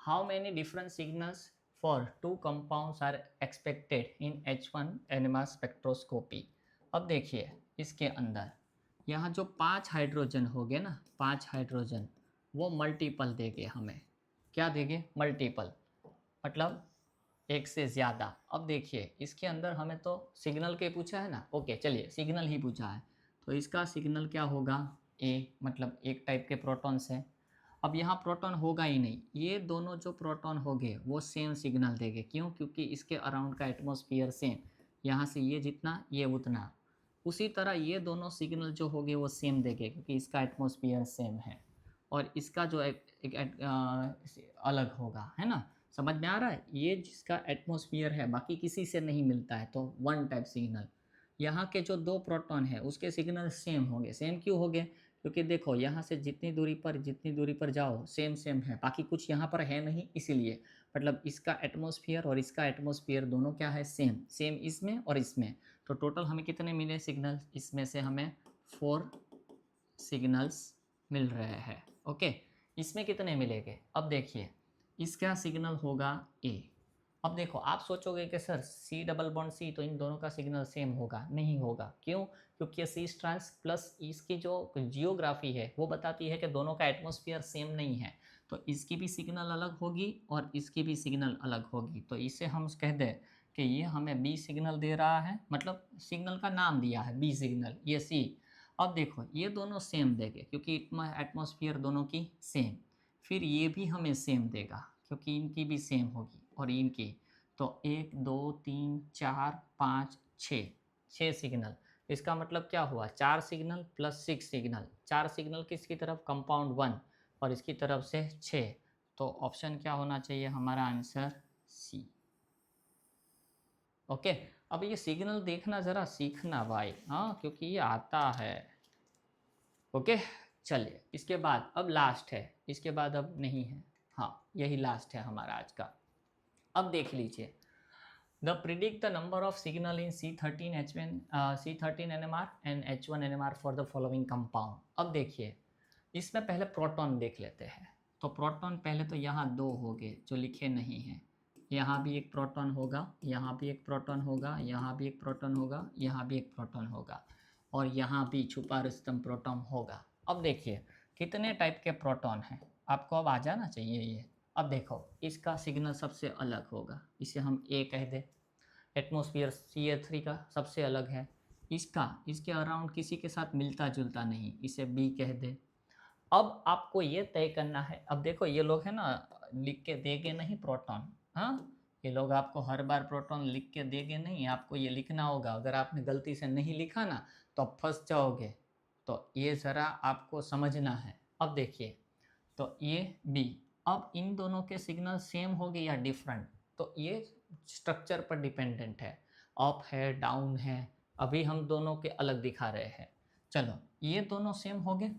How many different signals for two compounds are expected in H1 NMR spectroscopy. अब देखिए इसके अंदर यहाँ जो 5 हाइड्रोजन हो गए ना, 5 हाइड्रोजन वो मल्टीपल देंगे हमें। क्या देंगे? मल्टीपल, मतलब एक से ज़्यादा। अब देखिए इसके अंदर हमें तो सिग्नल के पूछा है ना, ओके चलिए सिग्नल ही पूछा है, तो इसका सिग्नल क्या होगा? ए, मतलब एक टाइप के प्रोटॉन्स हैं। अब यहाँ प्रोटॉन होगा ही नहीं, ये दोनों जो प्रोटॉन होंगे वो सेम सिग्नल देंगे। क्यों? क्योंकि इसके अराउंड का एटमॉस्फेयर सेम, यहाँ से ये जितना ये उतना। उसी तरह ये दोनों सिग्नल जो होंगे वो सेम देंगे क्योंकि इसका एटमॉस्फेयर सेम है और इसका जो अलग होगा, है ना? समझ में आ रहा है? ये जिसका एटमॉस्फेयर है बाकी किसी से नहीं मिलता है तो वन टाइप सिग्नल। यहाँ के जो दो प्रोटॉन है उसके सिग्नल सेम होंगे। सेम क्यों हो गए? क्योंकि देखो यहाँ से जितनी दूरी पर जाओ सेम सेम है, बाकी कुछ यहाँ पर है नहीं, इसीलिए मतलब इसका एटमॉस्फेयर और इसका एटमॉस्फेयर दोनों क्या है? सेम। सेम इसमें और इसमें। तो टोटल हमें कितने मिले सिग्नल? इसमें से हमें 4 सिग्नल्स मिल रहे हैं। ओके, इसमें कितने मिलेंगे? अब देखिए इसका सिग्नल होगा ए। अब देखो आप सोचोगे कि sir C double bond C, तो इन दोनों का सिग्नल सेम होगा। नहीं होगा। क्यों? क्योंकि सी ट्रांस प्लस इसकी जो जियोग्राफी है वो बताती है कि दोनों का एटमॉस्फेयर सेम नहीं है, तो इसकी भी सिग्नल अलग होगी और इसकी भी सिग्नल अलग होगी। तो इसे हम कह दें कि ये हमें बी सिग्नल दे रहा है, मतलब सिग्नल का नाम दिया है बी सिग्नल, ये सी। अब देखो ये दोनों सेम देंगे क्योंकि एटमॉस्फेयर दोनों की सेम। फिर ये भी हमें सेम देगा क्योंकि इनकी भी सेम होगी और इनकी। तो 1 2 3 4 5 6, 6 सिग्नल। इसका मतलब क्या हुआ? 4 सिग्नल प्लस 6 सिग्नल। 4 सिग्नल किसकी तरफ? कंपाउंड 1, और इसकी तरफ से 6। तो ऑप्शन क्या होना चाहिए हमारा? Answer C. ओके, अब ये सिग्नल देखना ज़रा सीखना भाई, हाँ, क्योंकि ये आता है। ओके, चलिए इसके बाद अब लास्ट है, इसके बाद अब नहीं है। हाँ, यही लास्ट है हमारा आज का। अब देख लीजिए, the predict the number of signal in C13 NMR and H1 NMR for the following compound. अब देखिए इसमें पहले प्रोटॉन देख लेते हैं। तो प्रोटॉन पहले तो यहाँ 2 हो गए जो लिखे नहीं हैं। यहाँ भी एक प्रोटॉन होगा, यहाँ भी एक प्रोटॉन होगा, यहाँ भी एक प्रोटॉन होगा, यहाँ भी एक प्रोटॉन होगा, और यहाँ भी छुपा रुस्तम प्रोटॉन होगा। अब देखिए कितने टाइप के प्रोटॉन हैं, आपको अब आ जाना चाहिए ये। अब देखो इसका सिग्नल सबसे अलग होगा, इसे हम ए कह दें। एटमॉस्फेयर Ca3 का सबसे अलग है। इसका इसके अराउंड किसी के साथ मिलता जुलता नहीं, इसे बी कह दे। अब आपको ये तय करना है। अब देखो ये लोग है ना, लिख के देंगे नहीं प्रोटॉन, हाँ, ये लोग आपको हर बार प्रोटॉन लिख के देंगे नहीं, आपको ये लिखना होगा। अगर आपने गलती से नहीं लिखा ना तो आप फंस जाओगे। तो ये ज़रा आपको समझना है। अब देखिए, तो ये बी। अब इन दोनों के सिग्नल सेम होंगे या डिफरेंट, तो ये स्ट्रक्चर पर डिपेंडेंट है। अप है, डाउन है, अभी हम दोनों के अलग दिखा रहे हैं। चलो ये दोनों सेम हो गए।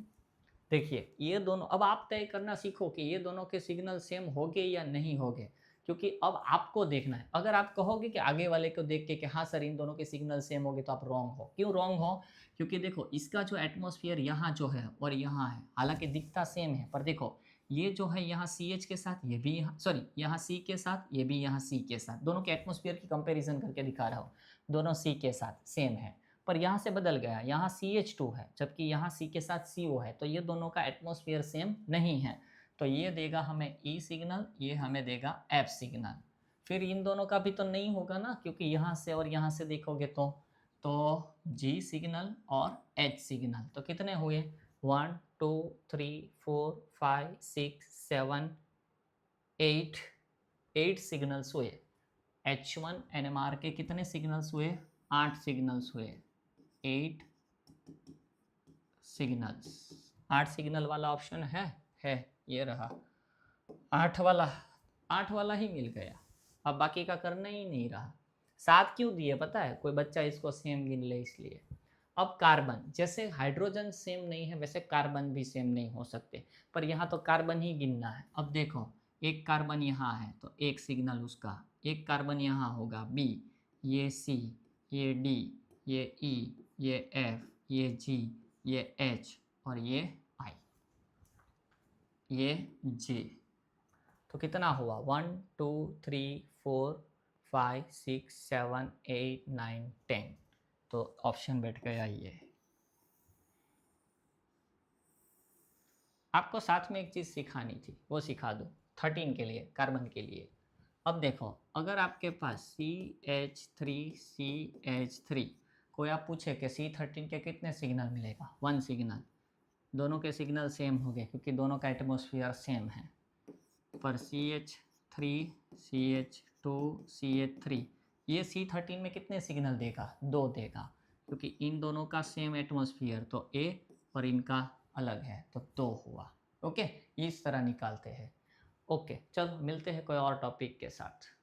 देखिए ये दोनों, अब आप तय करना सीखो कि ये दोनों के सिग्नल सेम होंगे या नहीं होंगे, क्योंकि अब आपको देखना है। अगर आप कहोगे कि आगे वाले को देख के कि हाँ सर इन दोनों के सिग्नल सेम होंगे, तो आप रॉन्ग हो। क्यों रॉन्ग हो? क्योंकि देखो इसका जो एटमॉस्फेयर यहाँ जो है और यहाँ है, हालांकि दिखता सेम है, पर देखो ये जो है यहाँ CH के साथ, ये भी यहाँ, सॉरी यहाँ C के साथ, ये भी यहाँ C के साथ, दोनों के एटमॉस्फेयर की कंपैरिजन करके दिखा रहा हूँ। दोनों C के साथ सेम है, पर यहाँ से बदल गया, यहाँ CH2 है जबकि यहाँ C के साथ CO है, तो ये दोनों का एटमॉस्फेयर सेम नहीं है। तो ये देगा हमें E सिग्नल, ये हमें देगा F सिग्नल। फिर इन दोनों का भी तो नहीं होगा ना, क्योंकि यहाँ से और यहाँ से देखोगे तो G सिग्नल और H सिग्नल। तो कितने हुए? 1 2 3 4 5 6 7 8, 8 सिग्नल्स हुए। H1 NMR के कितने सिग्नल्स हुए? 8 सिग्नल्स हुए। 8 सिग्नल्स। 8 सिग्नल वाला ऑप्शन है, ये रहा 8 वाला। 8 वाला ही मिल गया, अब बाकी का करना ही नहीं रहा। 7 क्यों दिए पता है? कोई बच्चा इसको सेम गिन ले इसलिए। अब कार्बन, जैसे हाइड्रोजन सेम नहीं है वैसे कार्बन भी सेम नहीं हो सकते, पर यहाँ तो कार्बन ही गिनना है। अब देखो एक कार्बन यहाँ है तो एक सिग्नल उसका, एक कार्बन यहाँ होगा बी, ये सी, ये डी, ये ई, ये एफ, ये जी, ये एच और ये आई, ये जे। तो कितना हुआ 1 2 3 4 5 6 7 8 9 10। तो ऑप्शन बैठ गया ये। आपको साथ में एक चीज़ सिखानी थी, वो सिखा दूँ 13 के लिए, कार्बन के लिए। अब देखो, अगर आपके पास CH3 कोई आप पूछे कि C13 के कितने सिग्नल मिलेगा, 1 सिग्नल। दोनों के सिग्नल सेम हो गए क्योंकि दोनों का एटमॉस्फेयर सेम है। पर CH3 CH2 CH3 ये C13 में कितने सिग्नल देगा, 2 देगा, क्योंकि इन दोनों का सेम एटमॉस्फेयर, तो A और इनका अलग है तो 2 हुआ। ओके, इस तरह निकालते हैं। ओके, चलो मिलते हैं कोई और टॉपिक के साथ।